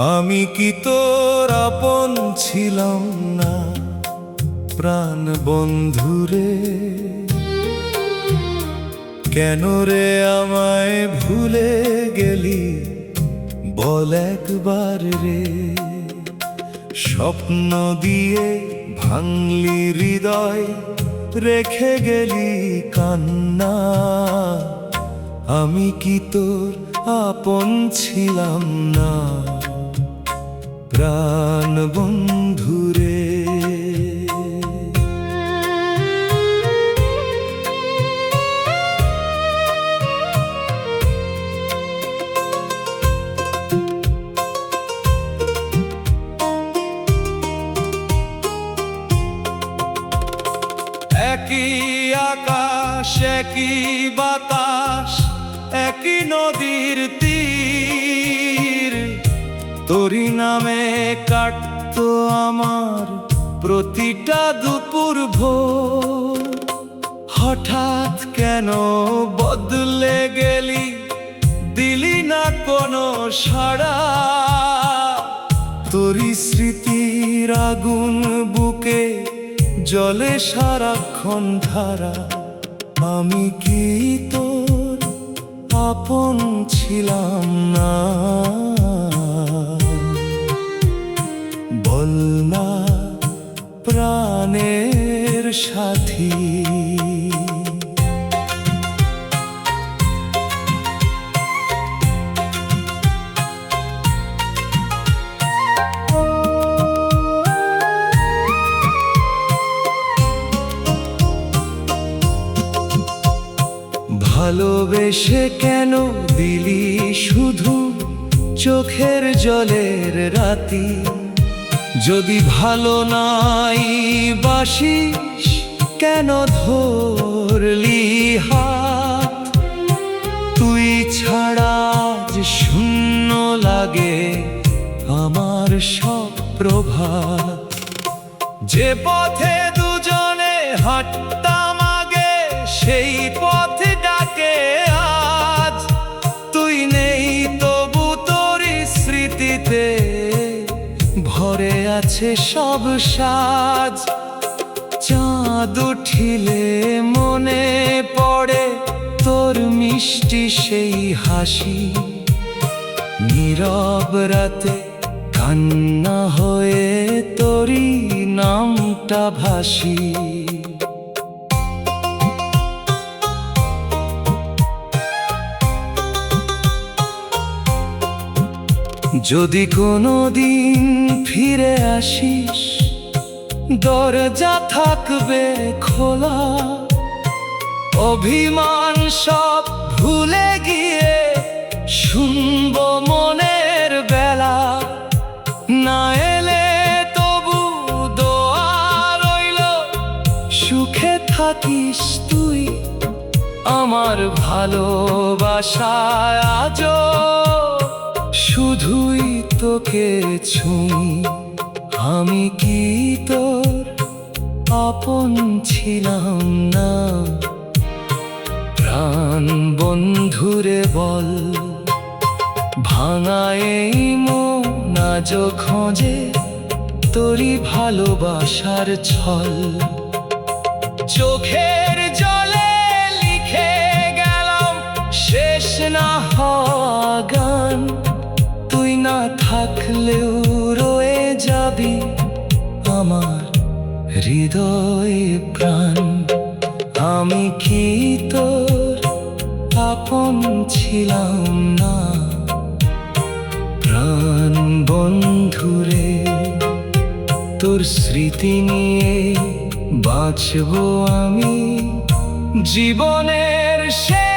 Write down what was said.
আমি কি তোর আপন ছিলাম না প্রাণ বন্ধুরে? কেন রে আমায় ভুলে গেলি বল একবার রে? স্বপ্ন দিয়ে ভাঙলি হৃদয়, রেখে গেলি কান্না। আমি কি তোর আপন ছিলাম না প্রাণ বন্ধুরে? একই আকাশ, একই বাতাস, একই নদীর তীর, তোরি নামে কাটতো আমার প্রতিটা দুপুর ভোর। হঠাৎ কেন বদলে গেলি, দিলি না কোনো সাড়া। তোরি স্মৃতির আগুন বুকে জলে সারাক্ষণ ধারা। আমি কি তোর আপন ছিলাম না? বল না প্রাণের সাথী। ভালোবেসে কেন দিলি শুধু চোখের জলের রাতি? যদি ভালো নাই বাসিস কেন ধরলি হাত? তুই ছাড়া আজ শূন্য লাগে আমার সব প্রভাত। যে পথে দুজনে হাঁটতাম আগে, সেই পথে ডাকে আজ। তুই নেই তবু তোরই স্মৃতিতে ভরে আছে সব সাজ। চাঁদ উঠিলে মনে পড়ে তোর মিষ্টি সেই হাসি। নীরব রাতে কান্না হয়ে তোরই নামটা ভাসি। যদি কোনোদিন ফিরে আসিস, দরজা থাকবে খোলা। অভিমান সব ভুলে গিয়ে শুনবো মনের বেলা। না এলে তবু দোয়া রইল, সুখে থাকিস তুই আমার ভালোবাসায়। আজও শুধুই তোকে ছুঁই। আমি কি তোর আপন ছিলাম না প্রাণ বন্ধুরে? বল ভাঙা এই মন আজ খোঁজে তোরই ভালোবাসার ছল। চোখের জলে লিখে গেলাম শেষ না হওয়া গান। তুই না থাকলেও রয়ে যাবি আমার হৃদয়ে প্রাণ। আমি কি তোর আপন ছিলাম না প্রাণ বন্ধুরে? তোর স্মৃতি নিয়ে বাঁচবো আমি জীবনের শেষ